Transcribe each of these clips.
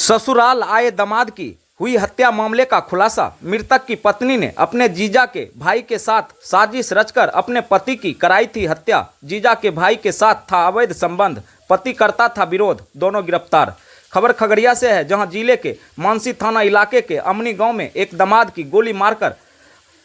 ससुराल आए दामाद की हुई हत्या मामले का खुलासा। मृतक की पत्नी ने अपने जीजा के भाई के साथ साजिश रचकर अपने पति की कराई थी हत्या। जीजा के भाई के साथ था अवैध संबंध, पति करता था विरोध, दोनों गिरफ्तार। खबर खगड़िया से है, जहां जिले के मानसी थाना इलाके के अमनी गांव में एक दामाद की गोली मारकर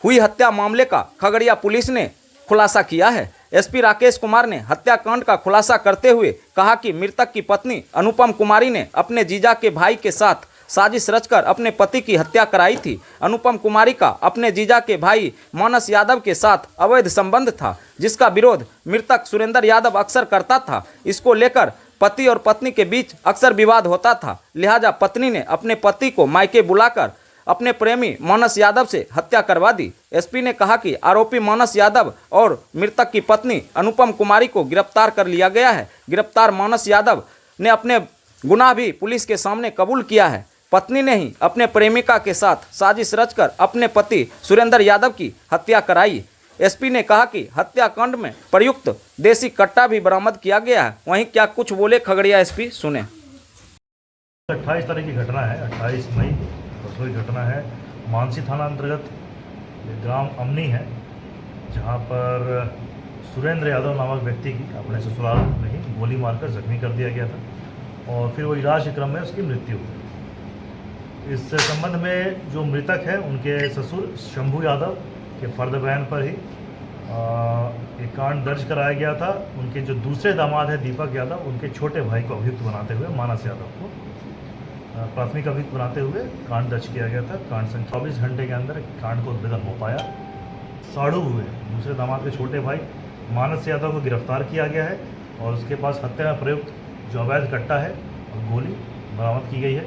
हुई हत्या मामले का खगड़िया पुलिस ने खुलासा किया है। एसपी राकेश कुमार ने हत्याकांड का खुलासा करते हुए कहा कि मृतक की पत्नी अनुपम कुमारी ने अपने जीजा के भाई के साथ साजिश रचकर अपने पति की हत्या कराई थी। अनुपम कुमारी का अपने जीजा के भाई मानस यादव के साथ अवैध संबंध था, जिसका विरोध मृतक सुरेंद्र यादव अक्सर करता था। इसको लेकर पति और पत्नी के बीच अक्सर विवाद होता था, लिहाजा पत्नी ने अपने पति को मायके बुलाकर अपने प्रेमी मानस यादव से हत्या करवा दी। एसपी ने कहा कि आरोपी मानस यादव और मृतक की पत्नी अनुपम कुमारी को गिरफ्तार कर लिया गया है। गिरफ्तार मानस यादव ने अपने गुनाह भी पुलिस के सामने कबूल किया है। पत्नी ने ही अपने प्रेमिका के साथ साजिश रचकर अपने पति सुरेंद्र यादव की हत्या कराई। एसपी ने कहा कि हत्याकांड में प्रयुक्त देसी कट्टा भी बरामद किया गया है। वहीं क्या कुछ बोले खगड़िया एसपी, सुने। 28 तारीख की घटना है, 28 मई परसों की घटना है। मानसी थाना अंतर्गत ग्राम अमनी है, जहां पर सुरेंद्र यादव नामक व्यक्ति की अपने ससुराल में ही गोली मारकर जख्मी कर दिया गया था और फिर वो इलाज के क्रम में उसकी मृत्यु हुई। इस संबंध में जो मृतक है उनके ससुर शंभू यादव के फर्द बयान पर ही एक कांड दर्ज कराया गया था। उनके जो दूसरे दामाद है दीपक यादव, उनके छोटे भाई को अभियुक्त बनाते हुए मानस यादव को प्राथमिक अभियुक्त बनाते हुए कांड दर्ज किया गया था। कांड संख्या 24 घंटे के अंदर कांड को उद्भेदन हो पाया। साड़ू हुए दूसरे दामाद के छोटे भाई मानस यादव को गिरफ्तार किया गया है और उसके पास हत्या में प्रयुक्त जो अवैध कट्टा है और गोली बरामद की गई है।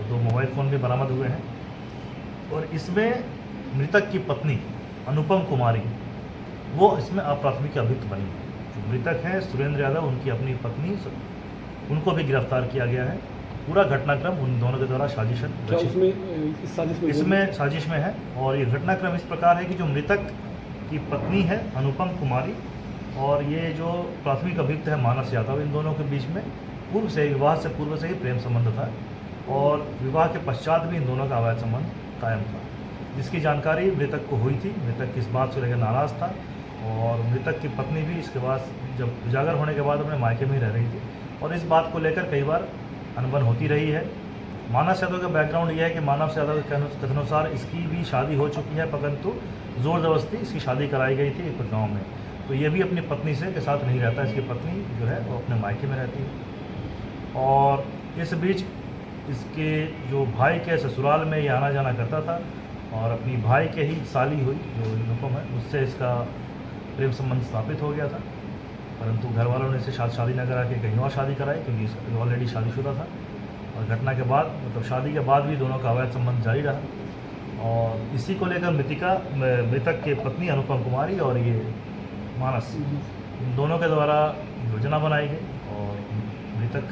2 मोबाइल फ़ोन भी बरामद हुए हैं और इसमें मृतक की पत्नी अनुपम कुमारी वो इसमें अप्राथमिक अभियुक्त बनी है। जो मृतक हैं सुरेंद्र यादव, उनकी अपनी पत्नी, उनको भी गिरफ्तार किया गया है। पूरा घटनाक्रम उन दोनों के द्वारा इसमें साजिश में है। और ये घटनाक्रम इस प्रकार है कि जो मृतक की पत्नी है अनुपम कुमारी और ये जो प्राथमिक अभियुक्त है मानस यादव, इन दोनों के बीच में विवाह से पूर्व से ही प्रेम संबंध था और विवाह के पश्चात भी इन दोनों का अवैध संबंध कायम था, जिसकी जानकारी मृतक को हुई थी। मृतक इस बात से लेकर नाराज़ था और मृतक की पत्नी भी इसके बाद जब उजागर होने के बाद अपने मायके में ही रह रही थी और इस बात को लेकर कई बार अनबन होती रही है। मानस यादव का बैकग्राउंड यह है कि मानस यादव के कथनानुसार इसकी भी शादी हो चुकी है, परंतु ज़ोर ज़बरदस्ती इसकी शादी कराई गई थी एक गाँव में। तो ये भी अपनी पत्नी से के साथ नहीं रहता, इसकी पत्नी जो है वो अपने मायके में रहती है। और इस बीच इसके जो भाई के ससुराल में ये आना जाना करता था और अपनी भाई के ही साली हुई जो अनुपम है, उससे इसका प्रेम संबंध स्थापित हो गया था। परंतु घर वालों ने इसे शादी न करा के कहीं और शादी कराई, क्योंकि इसका ऑलरेडी शादीशुदा था। और घटना के बाद मतलब शादी के बाद भी दोनों का अवैध संबंध जारी रहा और इसी को लेकर मृतक के पत्नी अनुपम कुमारी और ये मानस, इन दोनों के द्वारा योजना बनाई गई और मृतक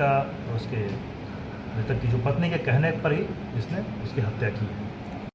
की जो पत्नी के कहने पर ही इसने उसकी हत्या की है।